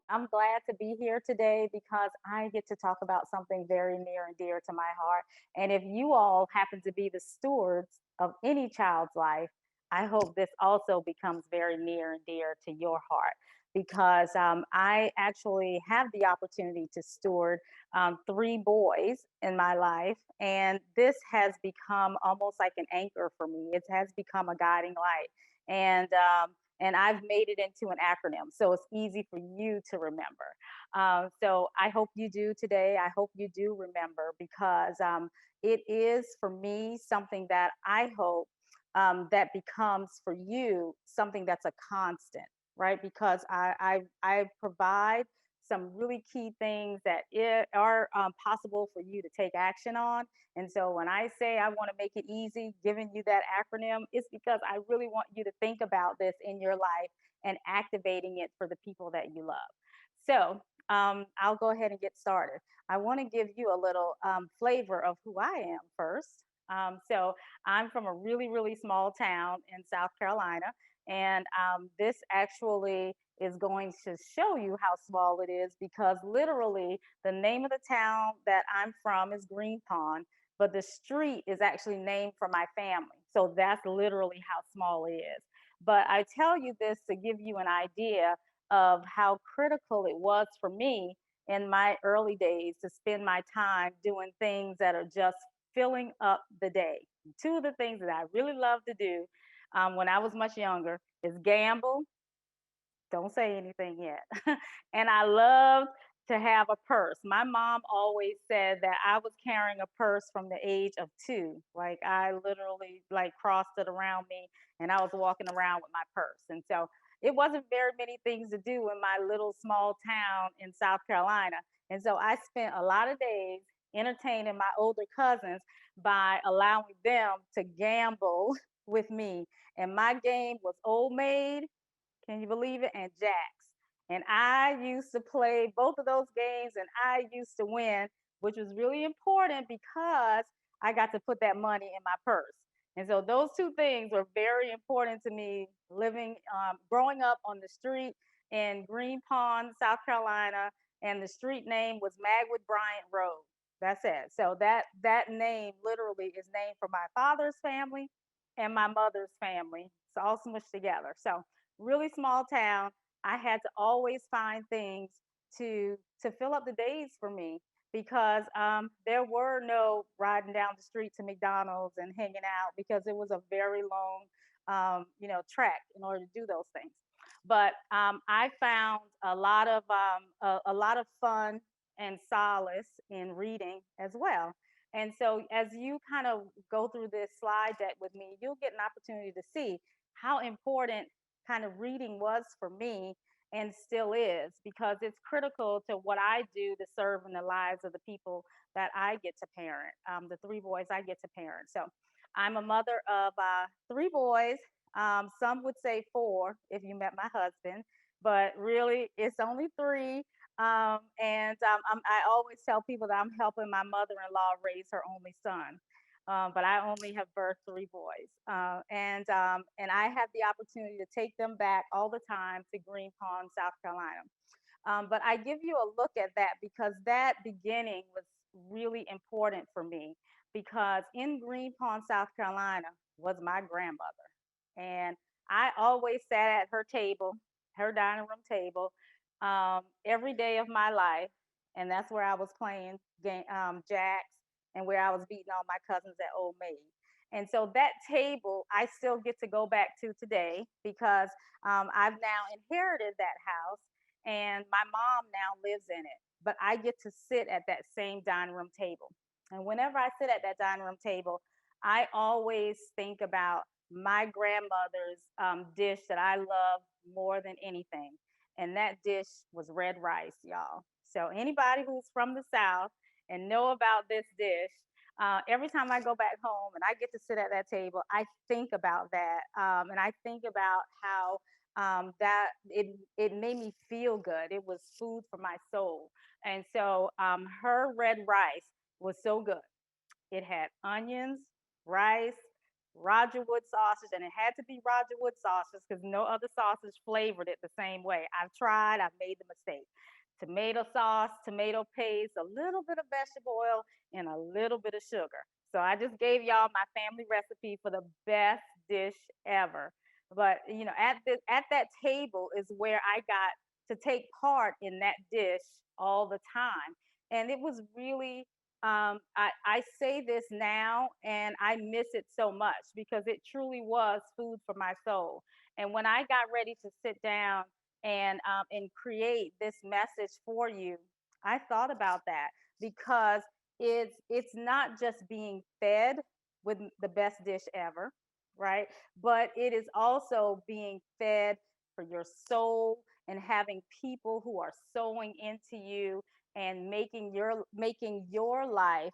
I'm glad to be here today because I get to talk about something very near and dear to my heart. And if you all happen to be the stewards of any child's life, I hope this also becomes very near and dear to your heart because I actually have the opportunity to steward three boys in my life. And this has become almost like an anchor for me. It has become a guiding light. And I've made it into an acronym, so it's easy for you to remember. So I hope you do today. I hope you do remember because it is for me something that I hope that becomes for you something that's a constant, right? Because I provide some really key things that are possible for you to take action on. And so when I say I want to make it easy, giving you that acronym, it's because I really want you to think about this in your life and activating it for the people that you love. So I'll go ahead and get started. I want to give you a little flavor of who I am first. So I'm from a really, really small town in South Carolina. And this actually is going to show you how small it is because literally the name of the town that I'm from is Green Pond, but the street is actually named for my family. So that's literally how small it is. But I tell you this to give you an idea of how critical it was for me in my early days to spend my time doing things that are just filling up the day. Two of the things that I really love to do when I was much younger is gamble. Don't say anything yet. And I loved to have a purse. My mom always said that I was carrying a purse from the age of 2. Like I literally like crossed it around me and I was walking around with my purse. And so it wasn't very many things to do in my little small town in South Carolina. And so I spent a lot of days entertaining my older cousins by allowing them to gamble with me. And my game was Old Maid, can you believe it? And jacks. And I used to play both of those games and I used to win, which was really important because I got to put that money in my purse. And so those two things were very important to me growing up on the street in Green Pond, South Carolina, and the street name was Magwood Bryant Road. That's it. So that name literally is named for my father's family and my mother's family. It's all smushed together. So really small town. I had to always find things to fill up the days for me because there were no riding down the street to McDonald's and hanging out because it was a very long, track in order to do those things. But I found a lot of fun and solace in reading as well. And so, as you kind of go through this slide deck with me, you'll get an opportunity to see how important kind of reading was for me and still is because it's critical to what I do to serve in the lives of the people that I get to parent, the three boys I get to parent. So I'm a mother of three boys. Some would say four if you met my husband, but really it's only three. I always tell people that I'm helping my mother in law raise her only son. But I only have birthed three boys, and I have the opportunity to take them back all the time to Green Pond, South Carolina. But I give you a look at that because that beginning was really important for me because in Green Pond, South Carolina was my grandmother, and I always sat at her table, her dining room table, every day of my life, and that's where I was playing jacks and where I was beating all my cousins at Old Maid. And so that table I still get to go back to today because I've now inherited that house and my mom now lives in it. But I get to sit at that same dining room table. And whenever I sit at that dining room table, I always think about my grandmother's dish that I love more than anything. And that dish was red rice, y'all. So anybody who's from the South and know about this dish, every time I go back home and I get to sit at that table, I think about that, and I think about how that it made me feel good. It was food for my soul, and so her red rice was so good. It had onions, rice, Roger Wood sausage, and it had to be Roger Wood sausage because no other sausage flavored it the same way. I've tried, I've made the mistake. Tomato sauce, tomato paste, a little bit of vegetable oil, and a little bit of sugar. So I just gave y'all my family recipe for the best dish ever. But at that table is where I got to take part in that dish all the time, and it was really I say this now and I miss it so much because it truly was food for my soul. And when I got ready to sit down and create this message for you, I thought about that because it's not just being fed with the best dish ever, right? But it is also being fed for your soul and having people who are sowing into you and making your life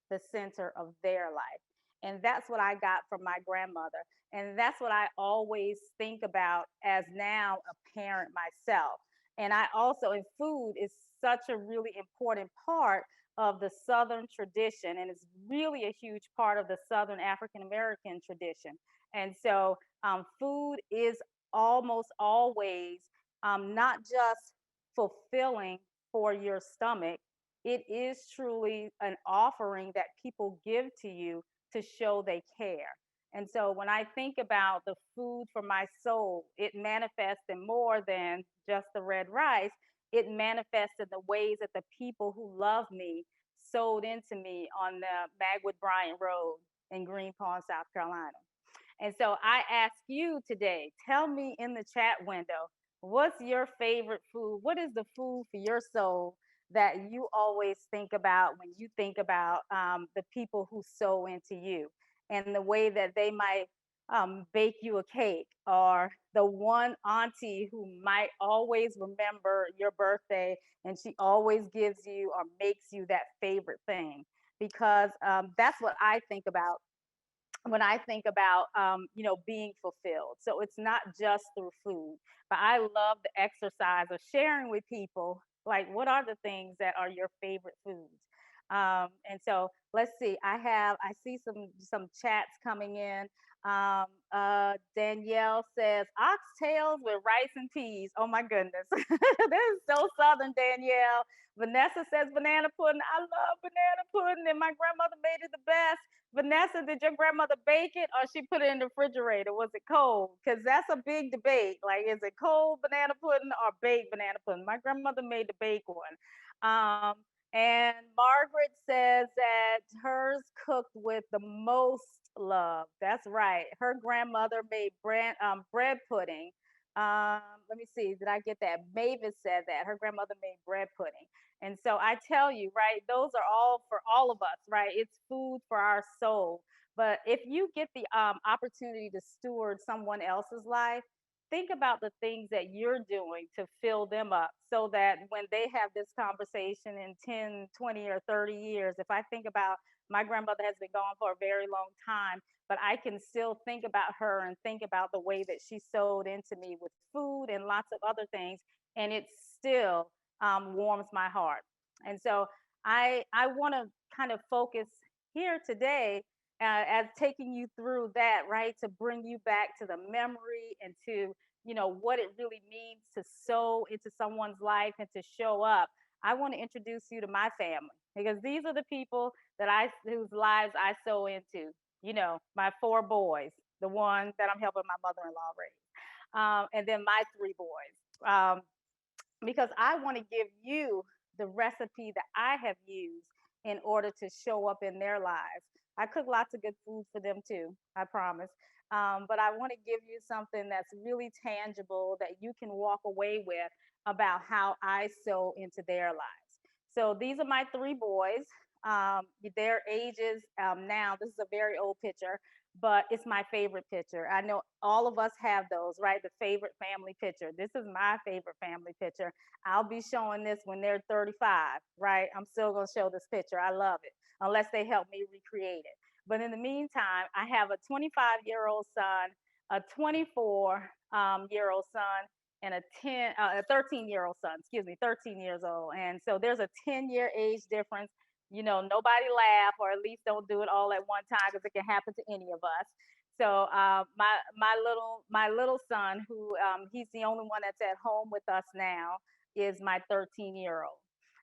the center of their life. And that's what I got from my grandmother. And that's what I always think about as now a parent myself. And I also, and food is such a really important part of the Southern tradition, and it's really a huge part of the Southern African American tradition. And so, food is almost always not just fulfilling for your stomach, it is truly an offering that people give to you to show they care. And so when I think about the food for my soul, it manifests in more than just the red rice. It manifests in the ways that the people who love me sowed into me on the Magwood Bryant Road in Green Pond, South Carolina. And so I ask you today, tell me in the chat window, what's your favorite food? What is the food for your soul that you always think about when you think about the people who sow into you and the way that they might bake you a cake, or the one auntie who might always remember your birthday and she always gives you or makes you that favorite thing? Because that's what I think about when I think about being fulfilled. So it's not just through food, but I love the exercise of sharing with people like what are the things that are your favorite foods. And so let's see. I see some chats coming in. Danielle says oxtails with rice and peas. Oh my goodness, this is so southern, Danielle. Vanessa says banana pudding. I love banana pudding, and my grandmother made it the best. Vanessa, did your grandmother bake it or she put it in the refrigerator? Was it cold? Because that's a big debate. Like, is it cold banana pudding or baked banana pudding? My grandmother made the baked one. Um, and Margaret says that hers cooked with the most love. That's right. Her grandmother made bread pudding. Let me see. Did I get that? Mavis said that her grandmother made bread pudding. And so I tell you, right, those are all for all of us, right? It's food for our soul. But if you get the opportunity to steward someone else's life, think about the things that you're doing to fill them up so that when they have this conversation in 10, 20, or 30 years, if I think about my grandmother has been gone for a very long time, but I can still think about her and think about the way that she sewed into me with food and lots of other things, and it still warms my heart. And so I want to kind of focus here today as taking you through that, right, to bring you back to the memory and to what it really means to sow into someone's life and to show up. I want to introduce you to my family because these are the people that I whose lives I sow into. My four boys, the one that I'm helping my mother-in-law raise, and then my three boys. Because I want to give you the recipe that I have used in order to show up in their lives. I cook lots of good food for them too, I promise. But I want to give you something that's really tangible that you can walk away with about how I sow into their lives. So these are my three boys. Their ages now, this is a very old picture, but it's my favorite picture. I know all of us have those, right? The favorite family picture. This is my favorite family picture. I'll be showing this when they're 35, right? I'm still going to show this picture. I love it, unless they help me recreate it. But in the meantime, I have a 25-year-old son, a 24-year-old son, and a 13-year-old son, excuse me, 13 years old. And so there's a 10-year age difference. Nobody laugh, or at least don't do it all at one time because it can happen to any of us. So my little son, who he's the only one that's at home with us now, is my 13-year-old.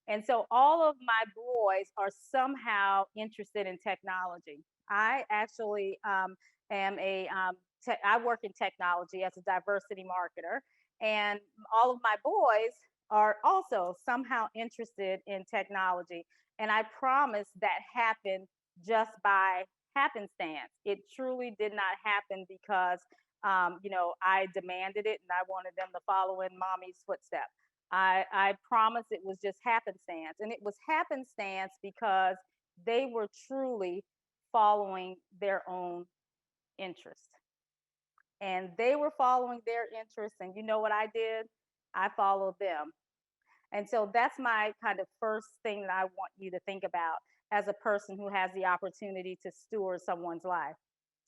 And so all of my boys are somehow interested in technology. I actually am I work in technology as a diversity marketer, and all of my boys are also somehow interested in technology. And I promise that happened just by happenstance. It truly did not happen because, I demanded it and I wanted them to follow in mommy's footsteps. I promise it was just happenstance. And it was happenstance because they were truly following their own interest. And they were following their interests. And you know what I did? I followed them. And so that's my kind of first thing that I want you to think about as a person who has the opportunity to steward someone's life,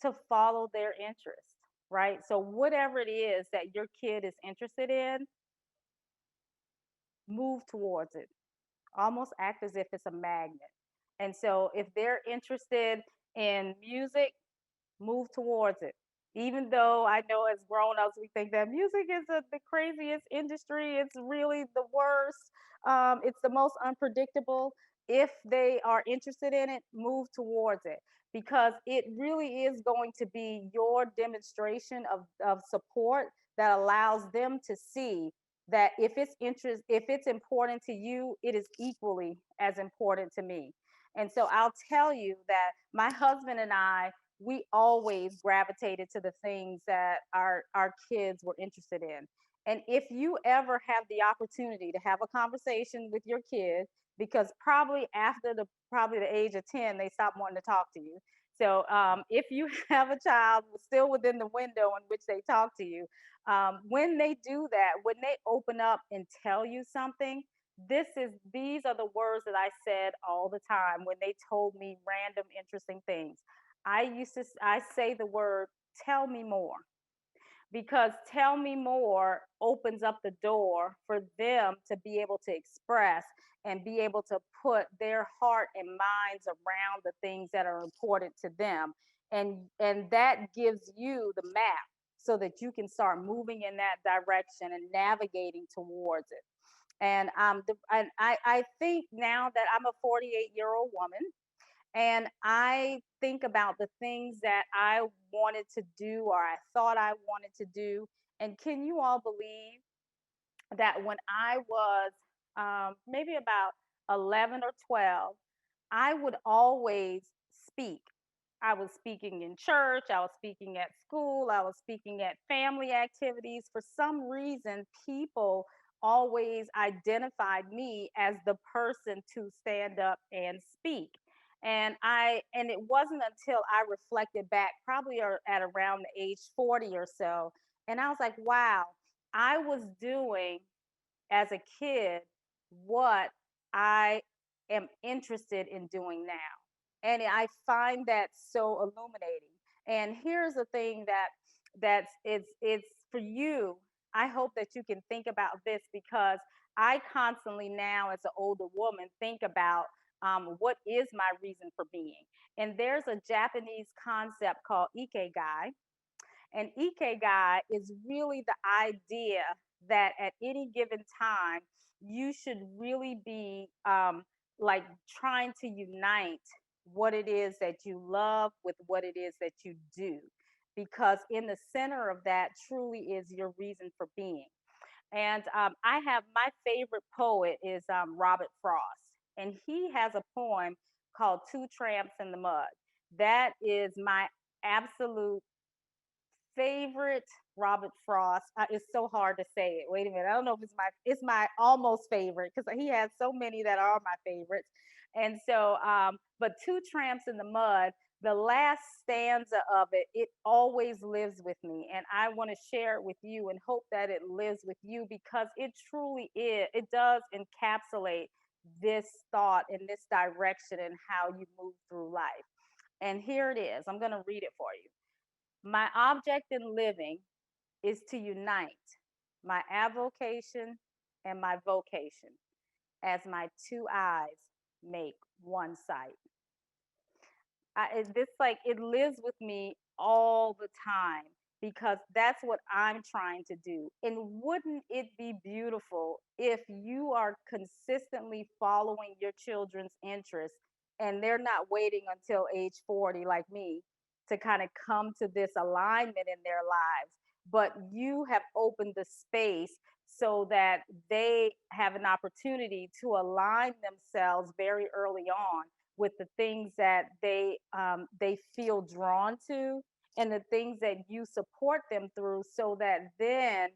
to follow their interest, right? So whatever it is that your kid is interested in, move towards it. Almost act as if it's a magnet. And so if they're interested in music, move towards it. Even though I know as grown-ups we think that music is the craziest industry, it's really the worst. It's the most unpredictable. If they are interested in it, move towards it because it really is going to be your demonstration of support that allows them to see that if it's important to you, it is equally as important to me. And so I'll tell you that my husband and I, we always gravitated to the things that our kids were interested in. And if you ever have the opportunity to have a conversation with your kid, because probably after the age of 10, they stop wanting to talk to you. So if you have a child still within the window in which they talk to you, when they do that, when they open up and tell you something, these are the words that I said all the time when they told me random interesting things. I say the word tell me more because tell me more opens up the door for them to be able to express and be able to put their heart and minds around the things that are important to them, and that gives you the map so that you can start moving in that direction and navigating towards it. And I think now that I'm a 48-year-old woman, and I think about the things that I wanted to do or I thought I wanted to do. And can you all believe that when I was maybe about 11 or 12, I would always speak. I was speaking in church, I was speaking at school, I was speaking at family activities. For some reason, people always identified me as the person to stand up and speak. And it wasn't until I reflected back, probably at around the age 40 or so, and I was like, wow, I was doing as a kid what I am interested in doing now. And I find that so illuminating. And here's the thing it's for you. I hope that you can think about this because I constantly now, as an older woman, think about what is my reason for being. And there's a Japanese concept called ikigai, and ikigai is really the idea that at any given time, you should really be like trying to unite what it is that you love with what it is that you do. Because in the center of that truly is your reason for being. And I have my favorite poet is Robert Frost, and he has a poem called Two Tramps in the Mud. That is my absolute favorite Robert Frost. It's so hard to say it. Wait a minute. I don't know if it's my almost favorite because he has so many that are my favorites. And so, but Two Tramps in the Mud, the last stanza of it, it always lives with me. And I want to share it with you and hope that it lives with you because it truly is, it does encapsulate this thought and this direction and how you move through life. And here it is. I'm going to read it for you. My object in living is to unite my avocation and my vocation as my two eyes make one sight. This like it lives with me all the time because that's what I'm trying to do. And wouldn't it be beautiful if you are consistently following your children's interests and they're not waiting until age 40 like me to kind of come to this alignment in their lives, but you have opened the space so that they have an opportunity to align themselves very early on with the things that they feel drawn to and the things that you support them through so that then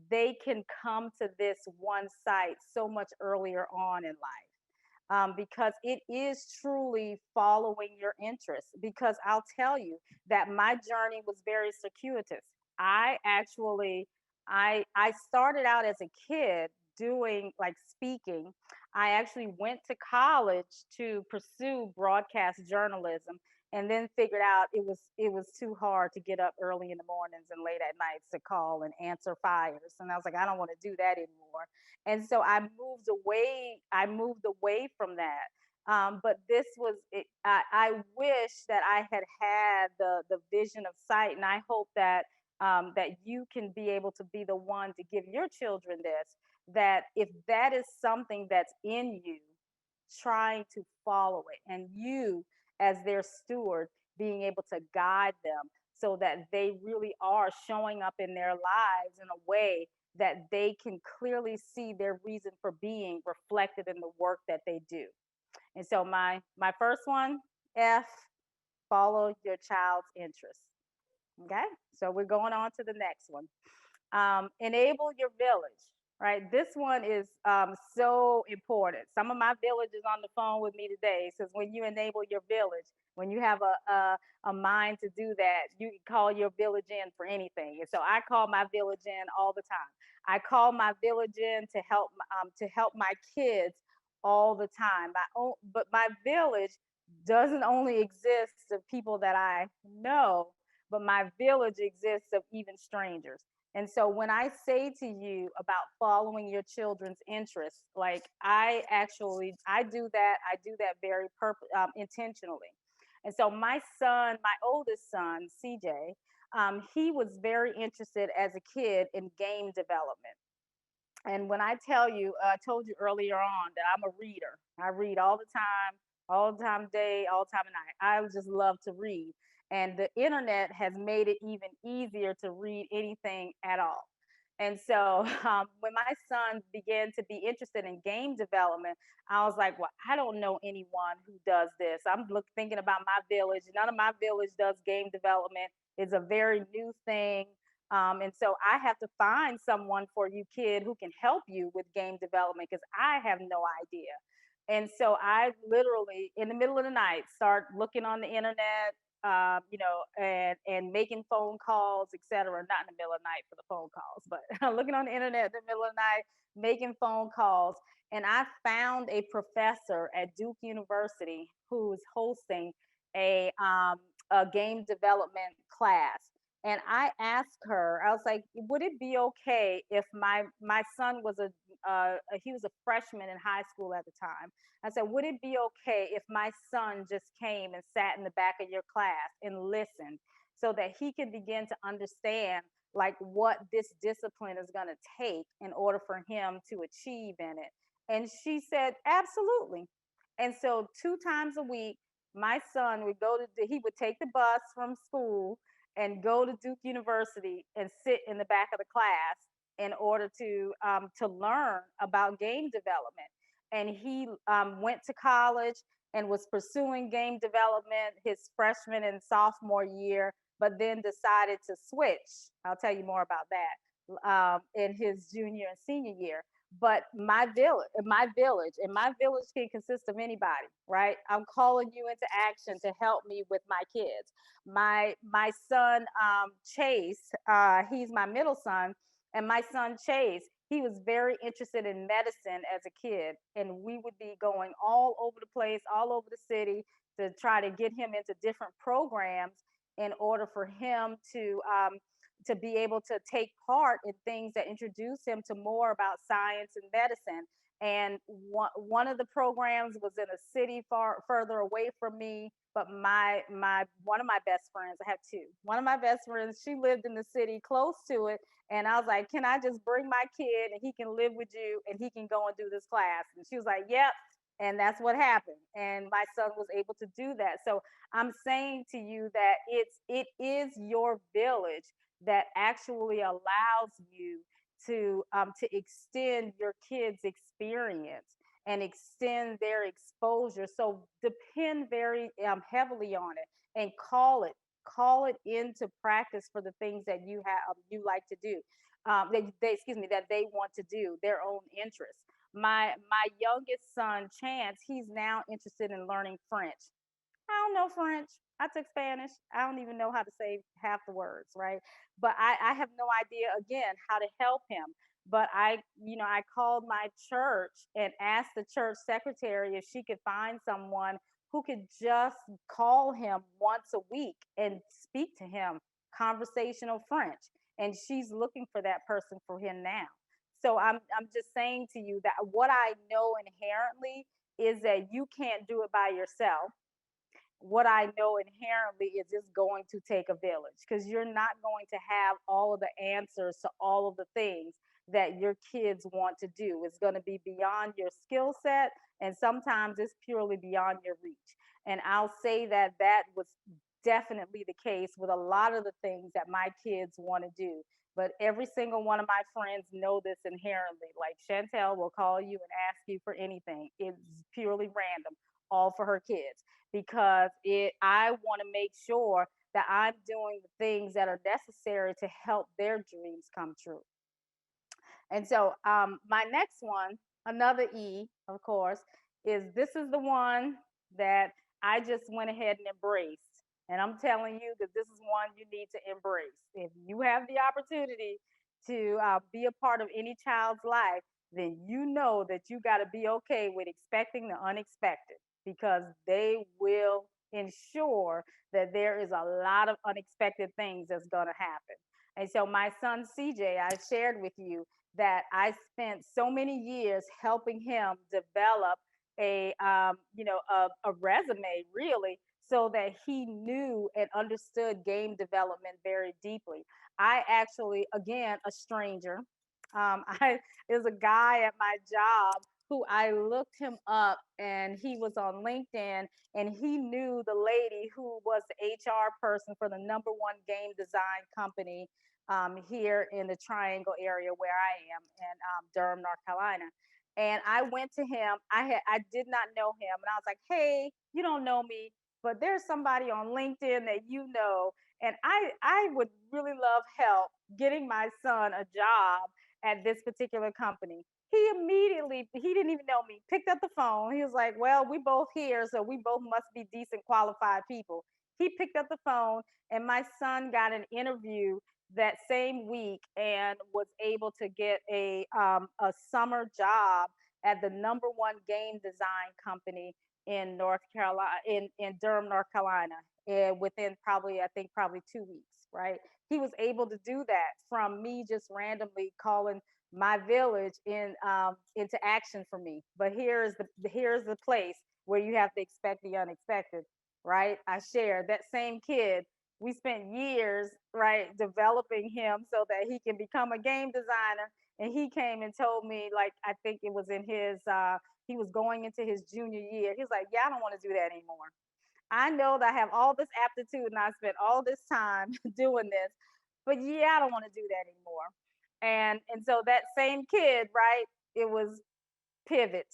they can come to this one site so much earlier on in life, because it is truly following your interests. Because I'll tell you that my journey was very circuitous. I actually, I started out as a kid doing like speaking. I actually went to college to pursue broadcast journalism, and then figured out it was too hard to get up early in the mornings and late at nights to call and answer fires. And I was like, I don't want to do that anymore. And so I moved away from that. But this was it, I wish that I had had the vision of sight, and I hope that that you can be able to be the one to give your children this, that if that is something that's in you, trying to follow it, and you as their steward being able to guide them so that they really are showing up in their lives in a way that they can clearly see their reason for being reflected in the work that they do. And so my first one, F, follow your child's interests. Okay? So we're going on to the next one. Enable your village, right? This one is so important. Some of my village is on the phone with me today. Says when you enable your village, when you have a mind to do that, you can call your village in for anything. And so I call my village in all the time. I call my village in to help my kids all the time. But my village doesn't only exist of people that I know, but my village exists of even strangers. And so when I say to you about following your children's interests, like I do that very intentionally. And so my son, my oldest son, CJ, he was very interested as a kid in game development. And when I tell you, I told you earlier on that I'm a reader. I read all the time, day, all the time of night. I just love to read. And the internet has made it even easier to read anything at all. And so when my son began to be interested in game development, I was like, well, I don't know anyone who does this. Thinking about my village. None of my village does game development. It's a very new thing. And so I have to find someone for you, kid, who can help you with game development because I have no idea. And so I literally, in the middle of the night, start looking on the internet, and making phone calls, etc. Not in the middle of the night for the phone calls, but looking on the internet in the middle of the night, making phone calls. And I found a professor at Duke University who was hosting a game development class. And I asked her, I was like, would it be okay if my son was he was a freshman in high school at the time. I said, would it be okay if my son just came and sat in the back of your class and listened so that he could begin to understand like what this discipline is going to take in order for him to achieve in it? And she said, absolutely. And so 2 times a week, my son would he would take the bus from school and go to Duke University and sit in the back of the class in order to learn about game development. And he went to college and was pursuing game development his freshman and sophomore year, but then decided to switch. I'll tell you more about that in his junior and senior year. But my village can consist of anybody, right? I'm calling you into action to help me with my kids. My son Chase, he's my middle son, and my son Chase, he was very interested in medicine as a kid, and we would be going all over the place, all over the city to try to get him into different programs in order for him to be able to take part in things that introduce him to more about science and medicine. And one of the programs was in a city far further away from me. But my one of my best friends, I have two. One of my best friends, she lived in the city close to it, and I was like, "Can I just bring my kid and he can live with you and he can go and do this class?" And she was like, "Yep." And that's what happened. And my son was able to do that. So I'm saying to you that it is your village that actually allows you to extend your kids' experience and extend their exposure. So depend very heavily on it and call it into practice for the things that you like to do. Excuse me, that they want to do their own interests. My youngest son, Chance, he's now interested in learning French. I don't know French. I took Spanish. I don't even know how to say half the words, right? But I have no idea again how to help him. But I called my church and asked the church secretary if she could find someone who could just call him once a week and speak to him conversational French. And she's looking for that person for him now. So I'm just saying to you that what I know inherently is that you can't do it by yourself. What I know inherently is it's going to take a village, because you're not going to have all of the answers to all of the things that your kids want to do. It's going to be beyond your skill set, and sometimes it's purely beyond your reach. And I'll say that that was definitely the case with a lot of the things that my kids want to do. But every single one of my friends know this inherently. Like Chantel will call you and ask you for anything. It's purely random, all for her kids, because it I want to make sure that I'm doing the things that are necessary to help their dreams come true. And so my next one, another E, of course, is this is the one that I just went ahead and embraced. And I'm telling you that this is one you need to embrace. If you have the opportunity to be a part of any child's life, then you know that you got to be okay with expecting the unexpected, because they will ensure that there is a lot of unexpected things that's going to happen. And so my son CJ, I shared with you that I spent so many years helping him develop a resume, really, so that he knew and understood game development very deeply. I actually, again, a stranger. I There's a guy at my job who I looked him up, and he was on LinkedIn, and he knew the lady who was the HR person for the number one game design company here in the Triangle area where I am in Durham, North Carolina. And I went to him. I did not know him, and I was like, "Hey, you don't know me, but there's somebody on LinkedIn that you know, and I would really love help getting my son a job at this particular company." He didn't even know me, picked up the phone. He was like, "Well, we both here, so we both must be decent qualified people." He picked up the phone, and my son got an interview that same week and was able to get a summer job at the number one game design company in North Carolina, in Durham, North Carolina, within probably, I think, probably 2 weeks, right? He was able to do that from me just randomly calling my village into action for me. But here's the place where you have to expect the unexpected, right? I shared that same kid, we spent years, right, developing him so that he can become a game designer. And he came and told me, like, I think it was in he was going into his junior year. He was like, "Yeah, I don't want to do that anymore. I know that I have all this aptitude and I spent all this time doing this, but yeah, I don't want to do that anymore." And so that same kid, right, it was pivot.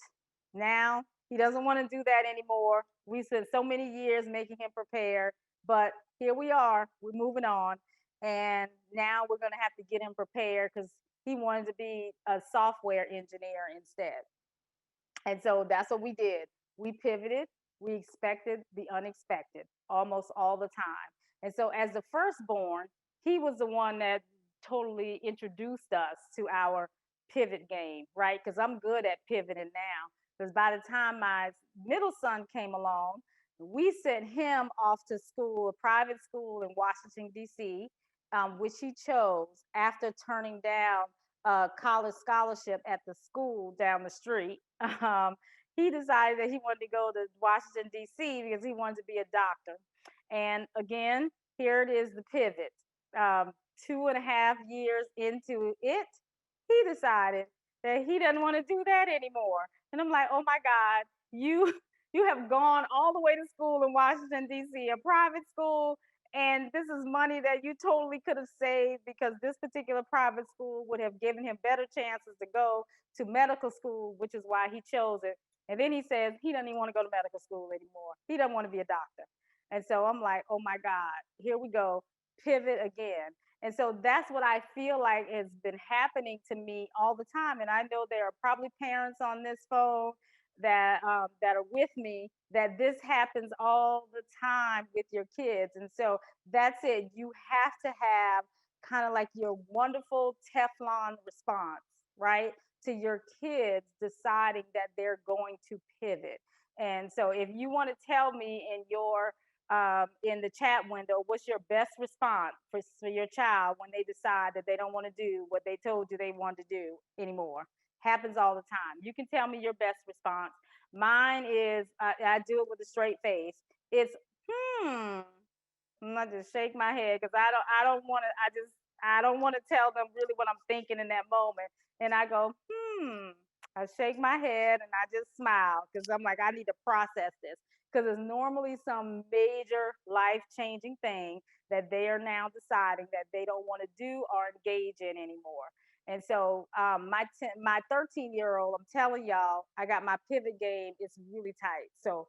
Now he doesn't want to do that anymore. We spent so many years making him prepare, but here we are. We're moving on, and now we're going to have to get him prepared because he wanted to be a software engineer instead. And so that's what we did. We pivoted. We expected the unexpected almost all the time. And so, as the firstborn, he was the one that totally introduced us to our pivot game, right? Because I'm good at pivoting now. Because by the time my middle son came along, we sent him off to school, a private school in Washington, D.C., which he chose after turning down a college scholarship at the school down the street. Um, he decided that he wanted to go to Washington, D.C. because he wanted to be a doctor. And again, here it is the pivot. 2.5 years into it, he decided that he doesn't want to do that anymore. And I'm like, oh my God, you you have gone all the way to school in Washington, D.C., a private school, and this is money that you totally could have saved because this particular private school would have given him better chances to go to medical school, which is why he chose it. And then he says he doesn't even want to go to medical school anymore. He doesn't want to be a doctor. And so I'm like, oh my God, here we go, pivot again. And so that's what I feel like has been happening to me all the time. And I know there are probably parents on this phone that are with me that this happens all the time with your kids. And so that's it. You have to have kind of like your wonderful Teflon response, right? To your kids deciding that they're going to pivot. And so if you want to tell me in the chat window, what's your best response for your child when they decide that they don't want to do what they told you they wanted to do anymore? Happens all the time. You can tell me your best response. Mine is I do it with a straight face. It's hmm. I just shake my head because I don't want to. I don't want to tell them really what I'm thinking in that moment. And I go hmm. I shake my head and I just smile because I'm like I need to process this because it's normally some major life changing thing that they are now deciding that they don't want to do or engage in anymore. And so my 13-year-old, I'm telling y'all, I got my pivot game. It's really tight. So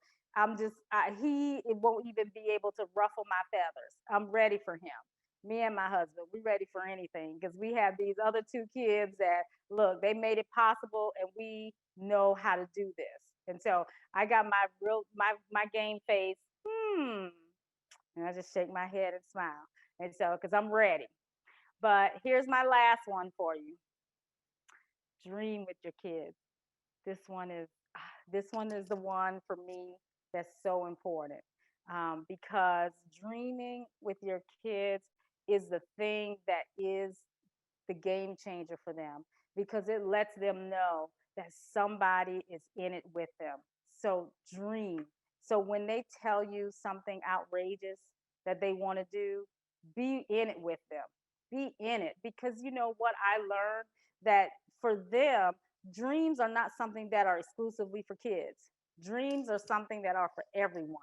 he it won't even be able to ruffle my feathers. I'm ready for him. Me and my husband, we ready for anything because we have these other two kids that look, they made it possible, and we know how to do this. And so I got my game face. Hmm. And I just shake my head and smile. And so because I'm ready. But here's my last one for you. Dream with your kids. This one is this one is the one for me that's so important because dreaming with your kids is the thing that is the game changer for them because it lets them know that somebody is in it with them. So dream. So when they tell you something outrageous that they want to do, be in it with them. Be in it because you know what I learned that for them, dreams are not something that are exclusively for kids. Dreams are something that are for everyone.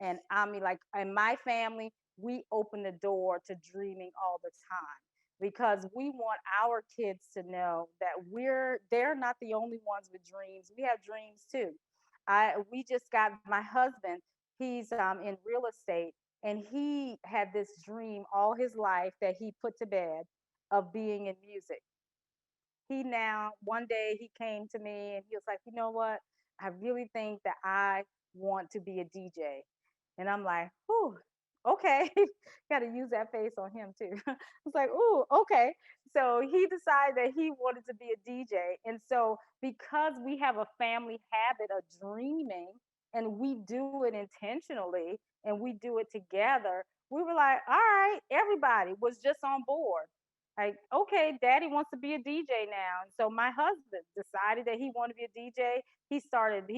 And I mean, like in my family, we open the door to dreaming all the time because we want our kids to know that they're not the only ones with dreams. We have dreams too. We just got my husband. He's in real estate, and he had this dream all his life that he put to bed of being in music. He now one day he came to me and he was like, you know what? I really think that I want to be a DJ. And I'm like, whew, okay. Got to use that face on him too. It's like, ooh, okay. So he decided that he wanted to be a DJ. And so because we have a family habit of dreaming and we do it intentionally and we do it together, we were like, all right, everybody was just on board. Like, okay, daddy wants to be a DJ now. And so my husband decided that he wanted to be a DJ. He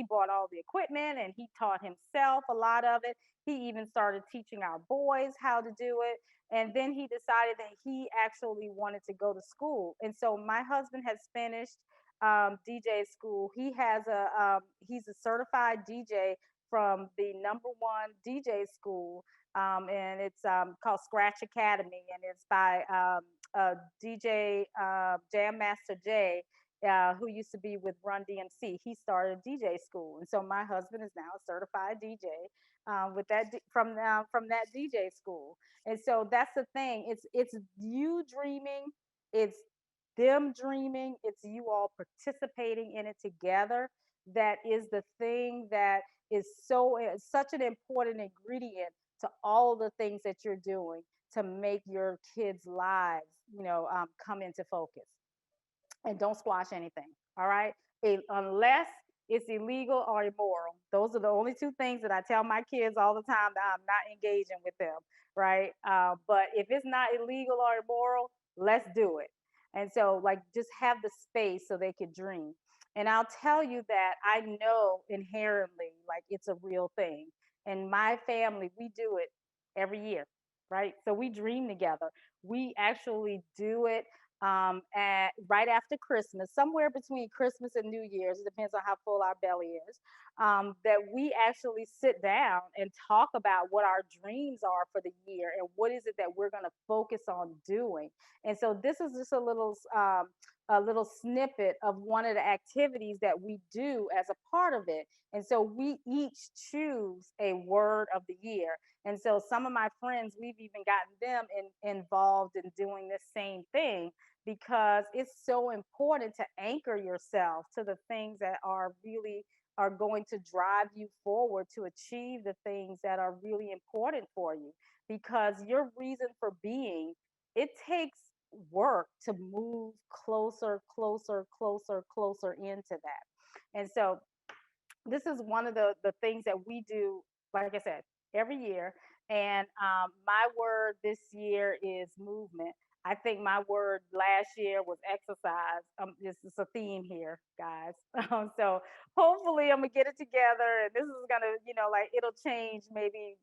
bought all the equipment and he taught himself a lot of it. He even started teaching our boys how to do it. And then he decided that he actually wanted to go to school. And so my husband has finished DJ school. He's a certified DJ from the number one DJ school, and it's called Scratch Academy, and it's by DJ Jam Master Jay, who used to be with Run DMC. He started DJ school, and so my husband is now a certified DJ from that DJ school. And so that's the thing. It's you dreaming. It's them dreaming. It's you all participating in it together. That is the thing that is such an important ingredient to all the things that you're doing to make your kids' lives, come into focus. And don't squash anything. All right, unless it's illegal or immoral. Those are the only two things that I tell my kids all the time that I'm not engaging with them. Right, but if it's not illegal or immoral, let's do it. And so, like, just have the space so they could dream. And I'll tell you that I know inherently, like, it's a real thing. And my family, we do it every year, right? So we dream together. We actually do it at right after Christmas, somewhere between Christmas and New Year's. It depends on how full our belly is. That we actually sit down and talk about what our dreams are for the year and what is it that we're going to focus on doing. And so this is just a little snippet of one of the activities that we do as a part of it. And so we each choose a word of the year. And so some of my friends, we've even gotten them involved in doing this same thing because it's so important to anchor yourself to the things that are going to drive you forward to achieve the things that are really important for you, because your reason for being, it takes work to move closer, closer, closer, closer into that. And so this is one of the things that we do, like I said, every year. And my word this year is movement. I think my word last year was exercise. This is a theme here, guys. So hopefully I'm gonna get it together, and this is gonna, like, it'll change maybe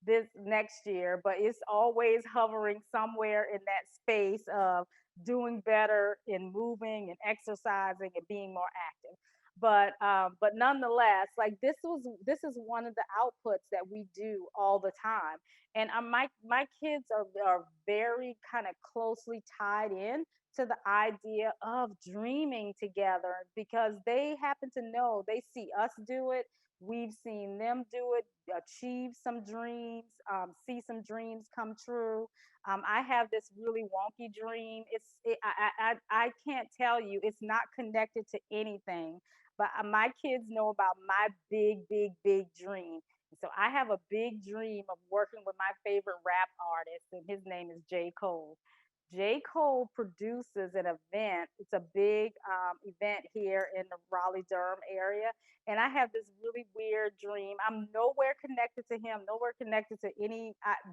this next year, but it's always hovering somewhere in that space of doing better in moving and exercising and being more active. But nonetheless, like, this is one of the outputs that we do all the time. And my kids are very kind of closely tied in to the idea of dreaming together, because they happen to know, they see us do it, we've seen them do it, achieve some dreams, see some dreams come true. I have this really wonky dream. I can't tell you, it's not connected to anything, but my kids know about my big, big, big dream. So I have a big dream of working with my favorite rap artist, and his name is J. Cole. J. Cole produces an event. It's a big event here in the Raleigh Durham area. And I have this really weird dream. I'm nowhere connected to him, nowhere connected to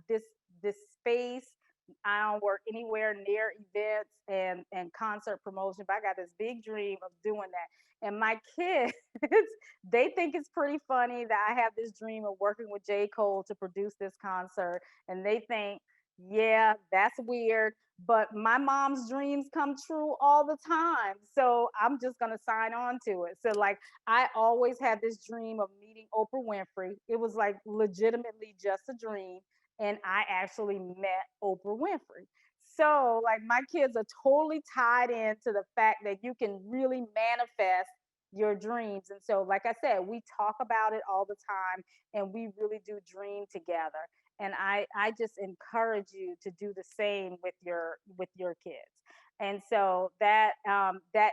this space. I don't work anywhere near events and concert promotion, but I got this big dream of doing that. And my kids, they think it's pretty funny that I have this dream of working with J. Cole to produce this concert. And they think, yeah, that's weird. But my mom's dreams come true all the time. So I'm just going to sign on to it. So, like, I always had this dream of meeting Oprah Winfrey. It was like legitimately just a dream. And I actually met Oprah Winfrey. So, like, my kids are totally tied into the fact that you can really manifest your dreams. And so, like I said, we talk about it all the time, and we really do dream together. And I just encourage you to do the same with your kids. And so that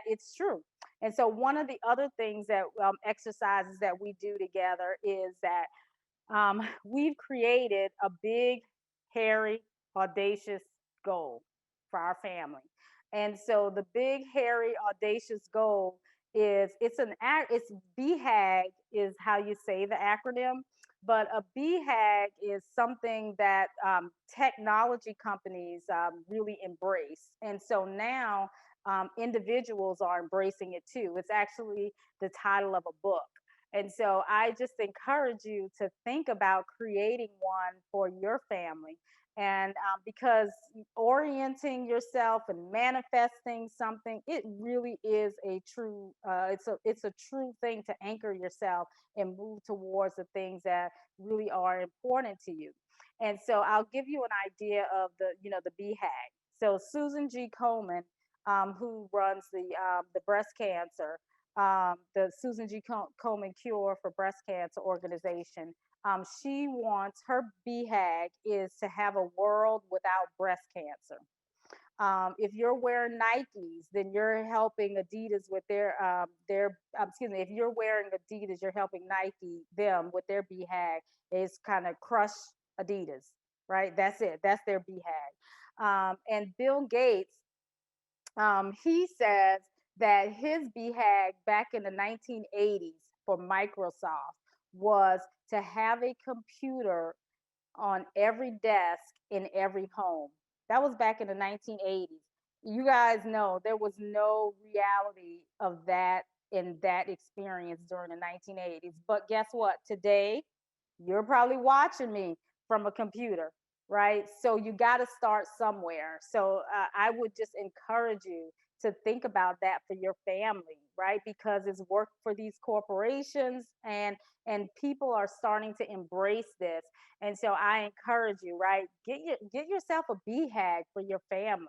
it's true. And so one of the other things that exercises that we do together is that we've created a big, hairy, audacious goal for our family. And so the big, hairy, audacious goal is, it's BHAG is how you say the acronym, but a BHAG is something that technology companies really embrace. And so now individuals are embracing it too. It's actually the title of a book. And so I just encourage you to think about creating one for your family. And because orienting yourself and manifesting something, it really is a true, it's a true thing to anchor yourself and move towards the things that really are important to you. And so I'll give you an idea of the BHAG. So Susan G. Komen, who runs the breast cancer, the Susan G. Komen Cure for Breast Cancer organization. She wants, her BHAG is to have a world without breast cancer. If you're wearing Nikes, then you're helping Adidas with excuse me, if you're wearing Adidas, you're helping Nike, them with their BHAG is kind of crush Adidas, right? That's it. That's their BHAG. And Bill Gates, he says that his BHAG back in the 1980s for Microsoft was to have a computer on every desk in every home. That was back in the 1980s. You guys know there was no reality of that in that experience during the 1980s. But guess what? Today, you're probably watching me from a computer, right? So you got to start somewhere. So I would just encourage you to think about that for your family, right? Because it's work for these corporations, and people are starting to embrace this. And so I encourage you, right? Get yourself a BHAG for your family,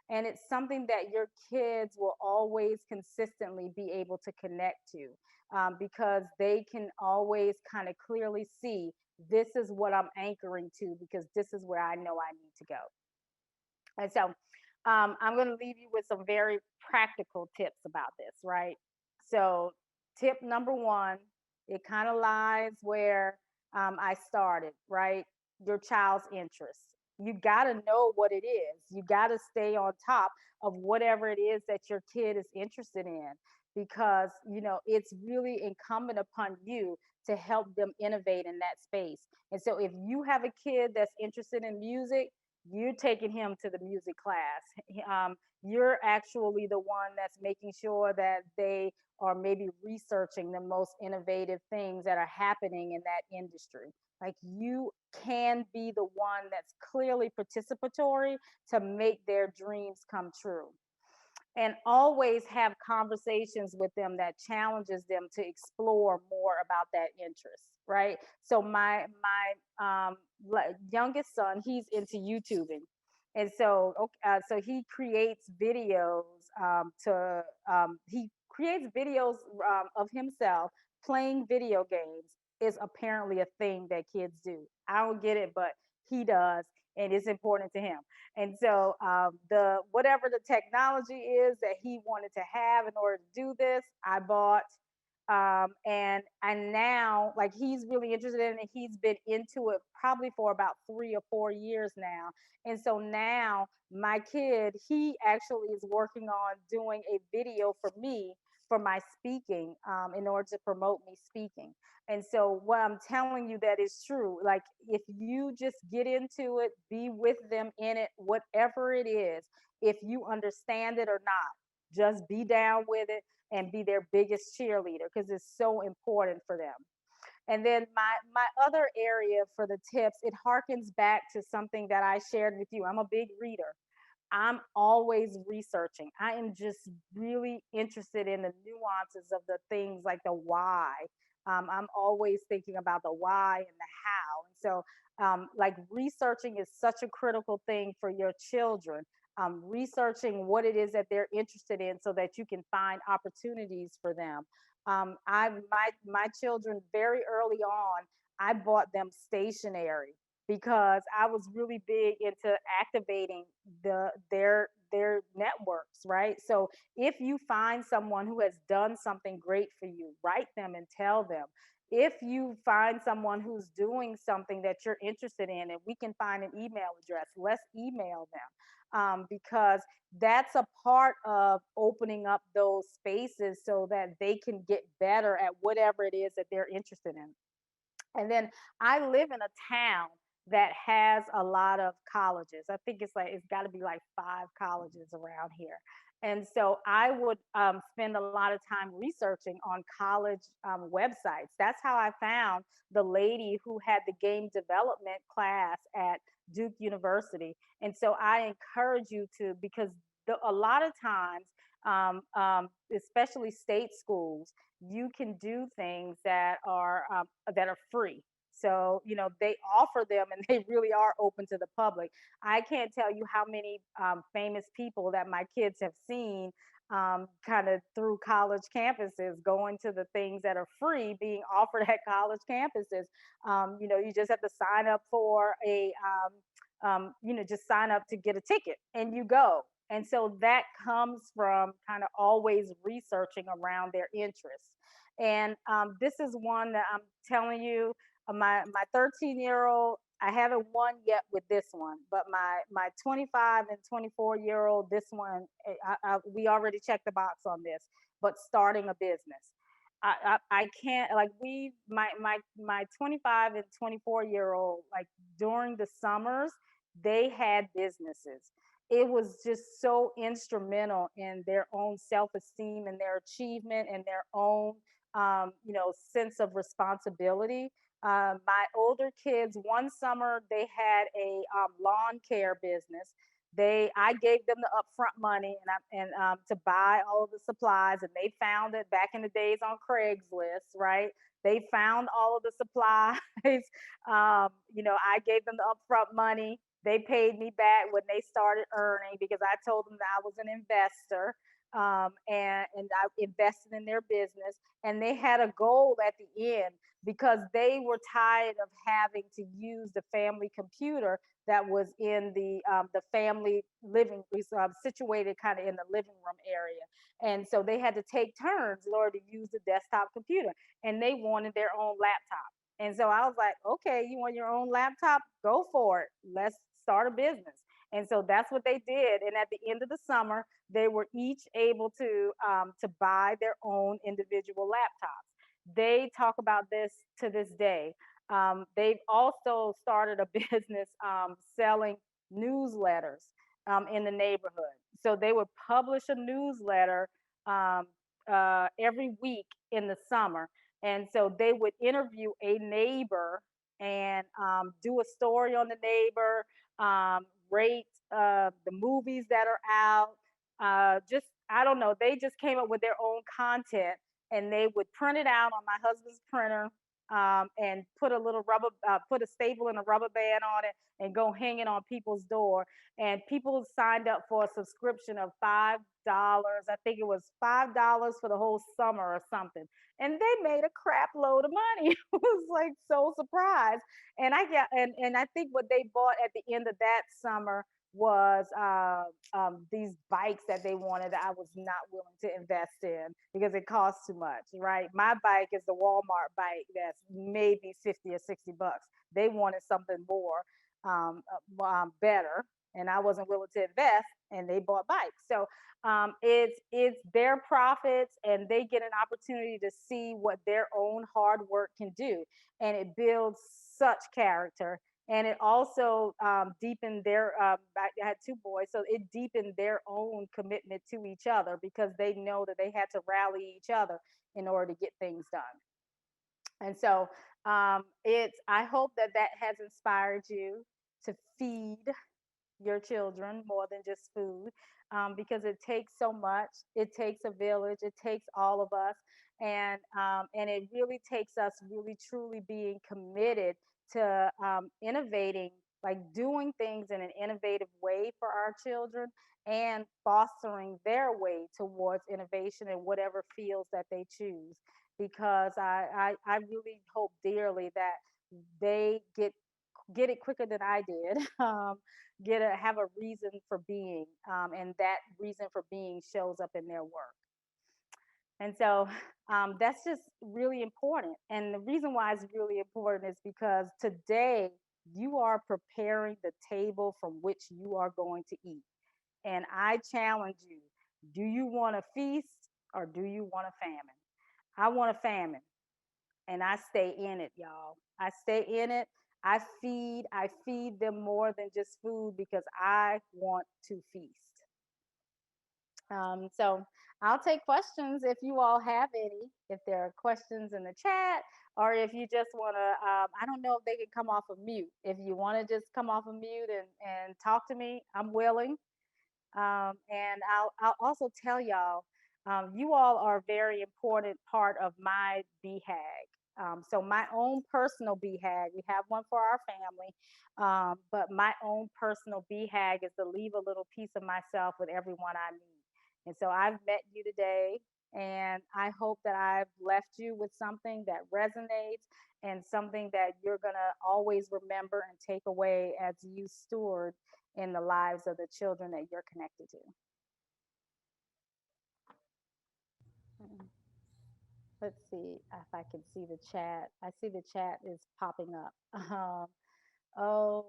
and it's something that your kids will always consistently be able to connect to, because they can always kind of clearly see this is what I'm anchoring to because this is where I know I need to go. And so I'm going to leave you with some very practical tips about this, right? So, tip number one, it kind of lies where I started, right? Your child's interests. You got to know what it is. You got to stay on top of whatever it is that your kid is interested in, because, it's really incumbent upon you to help them innovate in that space. And so, if you have a kid that's interested in music, you're taking him to the music class. You're actually the one that's making sure that they are maybe researching the most innovative things that are happening in that industry. Like, you can be the one that's clearly participatory to make their dreams come true, and always have conversations with them that challenges them to explore more about that interest, right? So my youngest son, he's into YouTubing, and so so he creates videos of himself playing video games. Is apparently a thing that kids do. I don't get it, but he does, and it's important to him. And so the whatever the technology is that he wanted to have in order to do this, I bought. And now, like, he's really interested in it. He's been into it probably for about 3 or 4 years now. And so now my kid, he actually is working on doing a video for me for my speaking, in order to promote me speaking. And so what I'm telling you that is true. Like, if you just get into it, be with them in it, whatever it is, if you understand it or not, just be down with it and be their biggest cheerleader because it's so important for them. And then my other area for the tips, it harkens back to something that I shared with you. I'm a big reader. I'm always researching. I am just really interested in the nuances of the things, like the why. I'm always thinking about the why and the how. And so, like, researching is such a critical thing for your children. Researching what it is that they're interested in so that you can find opportunities for them. My children, very early on, I bought them stationery because I was really big into activating their networks, right? So if you find someone who has done something great for you, write them and tell them. If you find someone who's doing something that you're interested in, and we can find an email address, let's email them, because that's a part of opening up those spaces so that they can get better at whatever it is that they're interested in. And then I live in a town that has a lot of colleges. I think it's got to be like 5 colleges around here. And so I would spend a lot of time researching on college websites. That's how I found the lady who had the game development class at Duke University. And so I encourage you to, because a lot of times, especially state schools, you can do things that are free. So they offer them, and they really are open to the public. I can't tell you how many famous people that my kids have seen, kind of through college campuses, going to the things that are free being offered at college campuses. You just have to sign up for just sign up to get a ticket and you go. And so that comes from kind of always researching around their interests. And this is one that I'm telling you, my 13-year-old, I haven't won yet with this one, but my 25 and 24-year-old, this one, we already checked the box on this. But starting a business, I can't, like, my 25 and 24-year-old, like, during the summers, they had businesses. it was just so instrumental in their own self-esteem and their achievement and their own sense of responsibility. My older kids, one summer they had a lawn care business. I gave them the upfront money to buy all of the supplies, and they found it back in the days on Craigslist, right? They found all of the supplies. I gave them the upfront money. They paid me back when they started earning because I told them that I was an investor, and I invested in their business. And they had a goal at the end because they were tired of having to use the family computer that was in the family living, situated kind of in the living room area. And so they had to take turns in order to use the desktop computer, and they wanted their own laptop. And so I was like, okay, you want your own laptop? Go for it. Let's start a business. And so that's what they did. And at the end of the summer, they were each able to buy their own individual laptops. They talk about this to this day. They've also started a business selling newsletters in the neighborhood. So they would publish a newsletter um, every week in the summer, and so they would interview a neighbor and do a story on the neighbor, rate the movies that are out. Just, I don't know, they just came up with their own content, and they would print it out on my husband's printer, and put a staple and a rubber band on it and go hang it on people's door. And people signed up for a subscription of $5. I think it was $5 for the whole summer or something, and they made a crap load of money. I was like so surprised. And I think what they bought at the end of that summer was these bikes that they wanted that I was not willing to invest in because it costs too much, right? My bike is the Walmart bike that's maybe 50 or $60. They wanted something more better, and I wasn't willing to invest, and they bought bikes. So it's their profits, and they get an opportunity to see what their own hard work can do, and it builds such character. And it also deepened their. I had two boys, so it deepened their own commitment to each other because they know that they had to rally each other in order to get things done. And so it's. I hope that that has inspired you to feed your children more than just food, because it takes so much. It takes a village. It takes all of us, and it really takes us really truly being committed to innovating, like doing things in an innovative way for our children and fostering their way towards innovation in whatever fields that they choose. Because I really hope dearly that they get it quicker than I did. Get a have a reason for being, and that reason for being shows up in their work. And so that's just really important. And the reason why it's really important is because today you are preparing the table from which you are going to eat. And I challenge you: do you want a feast or do you want a famine? I want a famine, and I stay in it, y'all. I stay in it. I feed them more than just food because I want to feast. So I'll take questions if you all have any, if there are questions in the chat, or if you just want to, I don't know if they can come off of mute. If you want to just come off of mute and talk to me, I'm willing. And I'll also tell y'all, you all are a very important part of my BHAG. So my own personal BHAG, we have one for our family, but my own personal BHAG is to leave a little piece of myself with everyone I meet. And so I've met you today, and I hope that I've left you with something that resonates and something that you're going to always remember and take away as you steward in the lives of the children that you're connected to. Mm. Let's see if I can see the chat. I see the chat is popping up. Oh,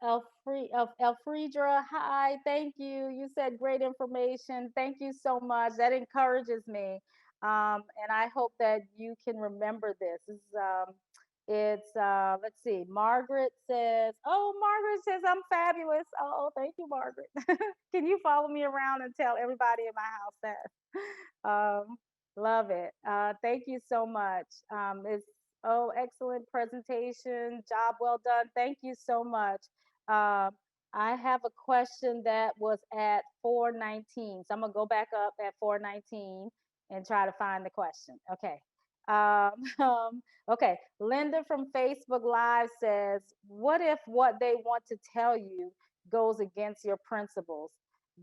Elfriedra, hi, thank you. You said great information. Thank you so much. That encourages me. And I hope that you can remember this. This is It's let's see. Margaret says, "Oh, Margaret says I'm fabulous." Oh, thank you, Margaret. Can you follow me around and tell everybody in my house that? Love it. Thank you so much. It's oh, excellent presentation. Job well done. Thank you so much. Um, I have a question that was at 419. So I'm gonna go back up at 419 and try to find the question. Okay. Um, okay. Linda from Facebook Live says, "What if what they want to tell you goes against your principles?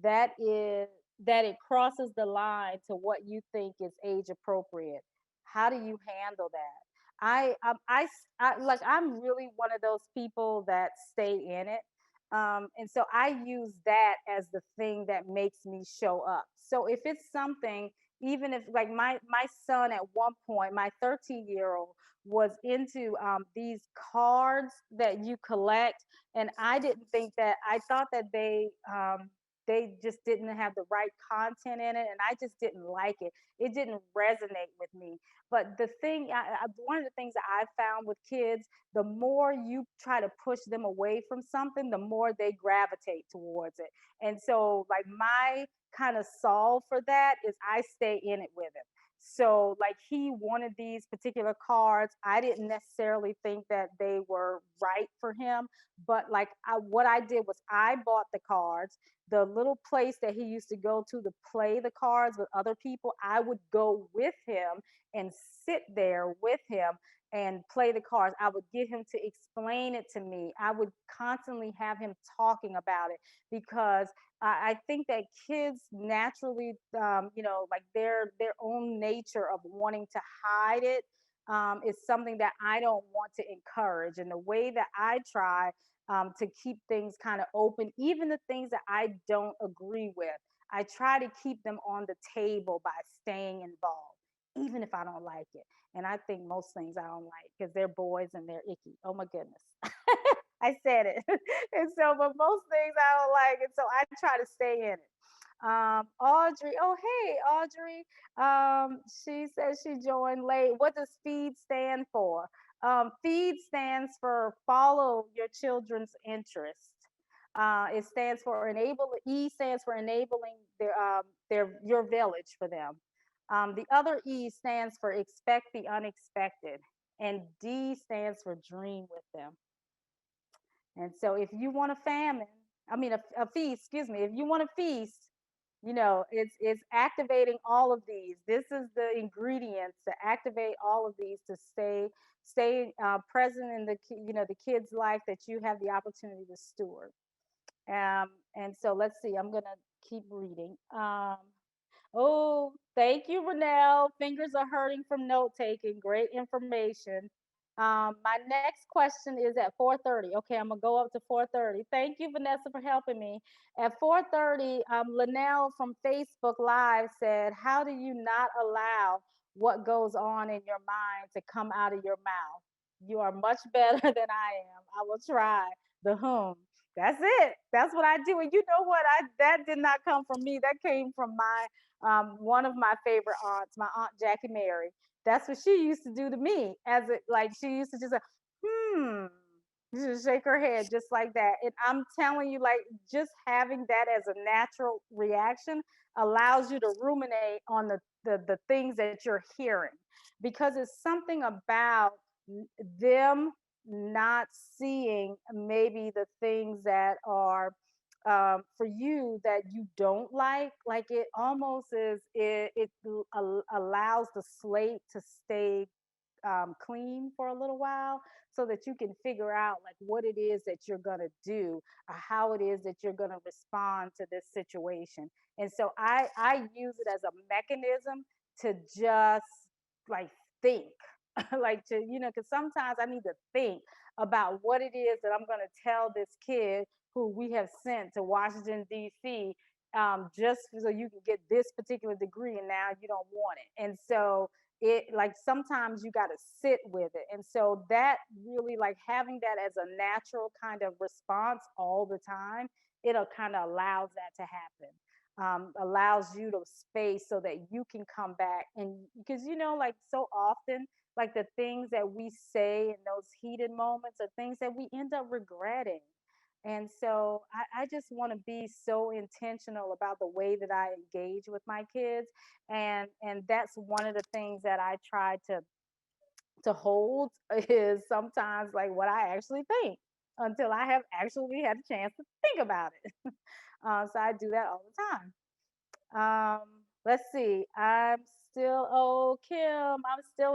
That is that it crosses the line to what you think is age appropriate. How do you handle that?" Like I'm really one of those people that stay in it. And so I use that as the thing that makes me show up. So if it's something, even if like my son at one point, my 13-year-old was into these cards that you collect, and I didn't think that. I thought that they just didn't have the right content in it, and I just didn't like it. It didn't resonate with me. But the thing, one of the things that I found with kids, the more you try to push them away from something, the more they gravitate towards it. And so, like, my kind of solve for that is I stay in it with him. So, like, he wanted these particular cards. I didn't necessarily think that they were right for him, but like, what I did was I bought the cards. The little place that he used to go to play the cards with other people, I would go with him and sit there with him and play the cards. I would get him to explain it to me. I would constantly have him talking about it because I think that kids naturally, like their own nature of wanting to hide it is something that I don't want to encourage. And the way that I try to keep things kind of open, even the things that I don't agree with. I try to keep them on the table by staying involved, even if I don't like it. And I think most things I don't like because they're boys and they're icky. Oh my goodness. I said it. And so, but most things I don't like. And so I try to stay in it. Audrey, oh hey, Audrey. She says she joined late. What does FEED stand for? FEED stands for follow your children's interest. It stands for enable. E stands for enabling their your village for them. The other E stands for expect the unexpected, and D stands for dream with them. And so if you want a famine, I mean a feast, excuse me, if you want a feast, it's activating all of these. This is the ingredients to activate all of these to stay present in the kid's life that you have the opportunity to steward. And so let's see. I'm gonna keep reading. Oh, thank you, Renelle. Fingers are hurting from note taking. Great information. My next question is at 4:30. Okay, I'm gonna go up to 4:30. Thank you, Vanessa, for helping me. At 4:30, Linnell from Facebook Live said, "How do you not allow what goes on in your mind to come out of your mouth? You are much better than I am. I will try." The whom. That's it. That's what I do. And you know what? I That did not come from me. That came from my one of my favorite aunts, my aunt Jackie Mary. That's what she used to do to me. As it like she used to just say, hmm, just shake her head just like that. And I'm telling you, like just having that as a natural reaction allows you to ruminate on the things that you're hearing because it's something about them not seeing maybe the things that are for you that you don't like it almost allows the slate to stay clean for a little while so that you can figure out like what it is that you're going to do or how it is that you're going to respond to this situation. And so I use it as a mechanism to just like think like to because sometimes I need to think about what it is that I'm going to tell this kid who we have sent to Washington D.C. Just so you can get this particular degree and now you don't want it. And so it like sometimes you got to sit with it. And so that really like having that as a natural kind of response all the time, it'll kind of allows that to happen. allows you the space so that you can come back. And because, like so often, like the things that we say in those heated moments are things that we end up regretting. And so I just want to be so intentional about the way that I engage with my kids. And that's one of the things that I try to hold is sometimes like what I actually think until I have actually had a chance to think about it. So I do that all the time. Let's see. I'm still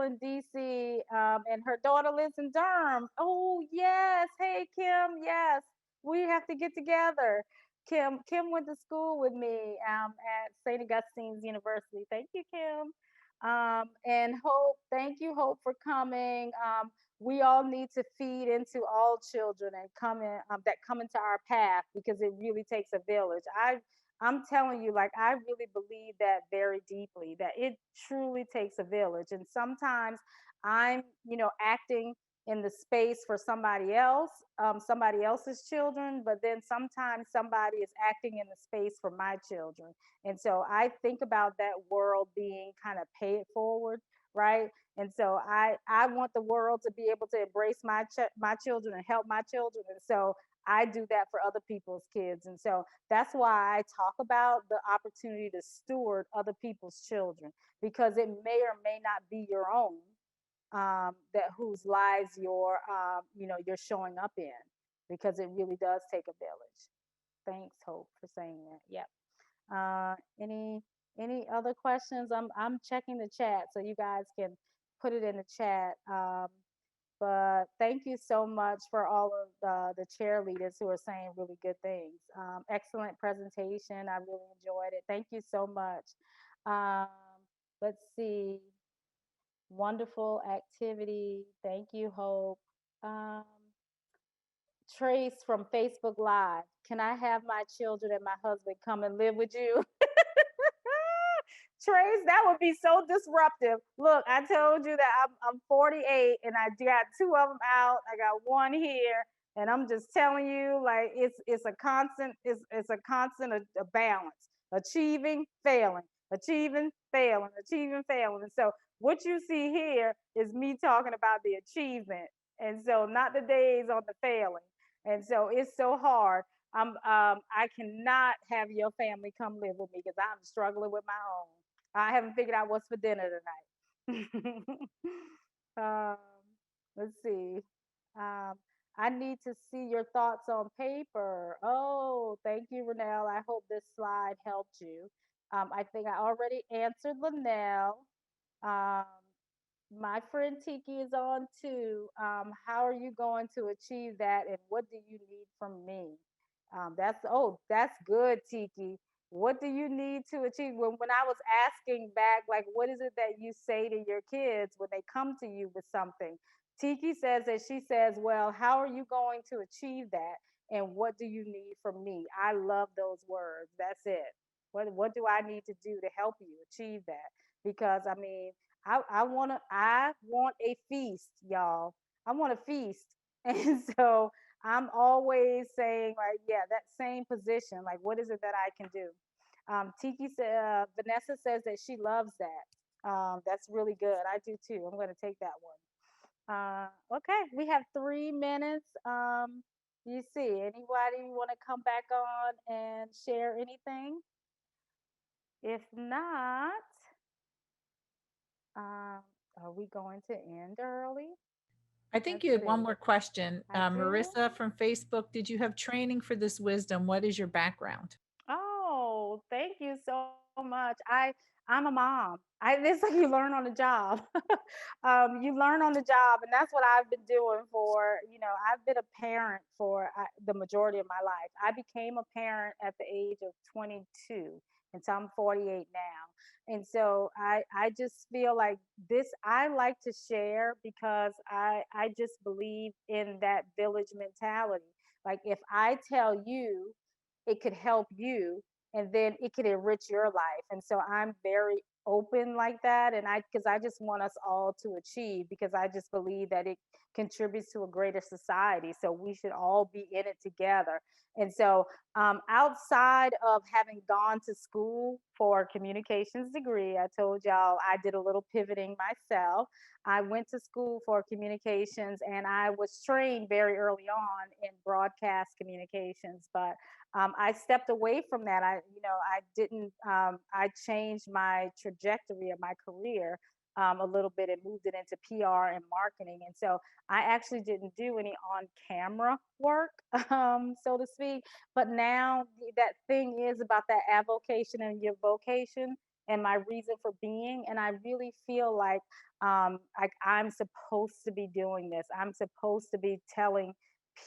in DC. And her daughter lives in Durham. Oh, yes. Hey, Kim. Yes. We have to get together. Kim went to school with me at St. Augustine's University. Thank you, Kim. And Hope, thank you, Hope, for coming. We all need to feed into all children and that come into our path because it really takes a village. I'm telling you, like, I really believe that very deeply, that it truly takes a village. And sometimes I'm, acting in the space for somebody else's children, but then sometimes somebody is acting in the space for my children. And so I think about that world being kind of pay it forward, right? And so I want the world to be able to embrace my children and help my children. And so I do that for other people's kids. And so that's why I talk about the opportunity to steward other people's children because it may or may not be your own, that whose lives you're showing up in, because it really does take a village. Thanks, Hope, for saying that. Yep. Any other questions? I'm checking the chat so you guys can put it in the chat. But thank you so much for all of the cheerleaders who are saying really good things. Excellent presentation. I really enjoyed it. Thank you so much. Um, let's see. Wonderful activity. Thank you, Hope. Um, Trace from Facebook Live. Can I have my children and my husband come and live with you? Trace, that would be so disruptive. Look, I told you that I'm 48 and I got two of them out. I got one here, and I'm just telling you, like it's a constant a balance. Achieving, failing, achieving, failing, achieving, failing. And so what you see here is me talking about the achievement, and so not the days on the failing. And so it's so hard. I cannot have your family come live with me because I'm struggling with my own. I haven't figured out what's for dinner tonight. um, let's see. Um, I need to see your thoughts on paper. Oh, thank you, Renelle. I hope this slide helped you. I think I already answered Linnell. Um, my friend Tiki is on too. How are you going to achieve that, and what do you need from me? That's good, Tiki. What do you need to achieve? When I was asking back, like, what is it that you say to your kids when they come to you with something? Tiki says that she says, well, how are you going to achieve that, and what do you need from me? I love those words. That's it. What do I need to do to help you achieve that? Because I mean, I want a feast, y'all. I want a feast. And so I'm always saying, like, yeah, that same position. Like, what is it that I can do? Vanessa says that she loves that. That's really good. I do too. I'm going to take that one. Okay, we have 3 minutes. You see, anybody want to come back on and share anything? If not, um, are we going to end early? I think Let's you had one see. more question. I do. Marissa from Facebook, did you have training for this wisdom? What is your background? Oh, thank you so much. I'm a mom. It's like you learn on the job. You learn on the job, and that's what I've been doing for. I've been a parent for the majority of my life. I became a parent at the age of 22, and so I'm 48 now. And so I just feel like this. I like to share because I just believe in that village mentality. Like if I tell you it could help you and then it could enrich your life. And so I'm very open like that. And because I just want us all to achieve, because I just believe that it contributes to a greater society. So we should all be in it together. And so, outside of having gone to school for a communications degree, I told y'all I did a little pivoting myself. I went to school for communications and I was trained very early on in broadcast communications, but I stepped away from that. I didn't, I changed my trajectory of my career a little bit and moved it into PR and marketing. And so I actually didn't do any on camera work, so to speak. But now that thing is about that avocation and your vocation and my reason for being. And I really feel like I'm supposed to be doing this. I'm supposed to be telling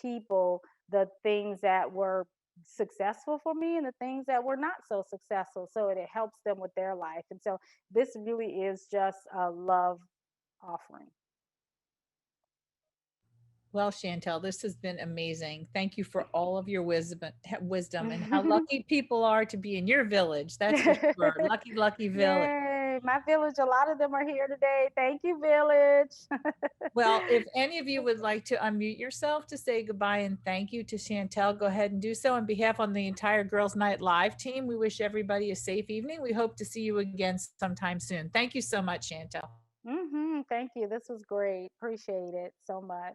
people the things that were successful for me and the things that were not so successful, so it helps them with their life. And so this really is just a love offering. Well, Chantel, this has been amazing. Thank you for all of your wisdom and how lucky people are to be in your village. That's for sure. Lucky, lucky village. Yay, my village, a lot of them are here today. Thank you, village. Well, if any of you would like to unmute yourself to say goodbye and thank you to Chantel, go ahead and do so on behalf on the entire Girls Night Live team. We wish everybody a safe evening. We hope to see you again sometime soon. Thank you so much, Chantel. Thank you. This was great. Appreciate it so much.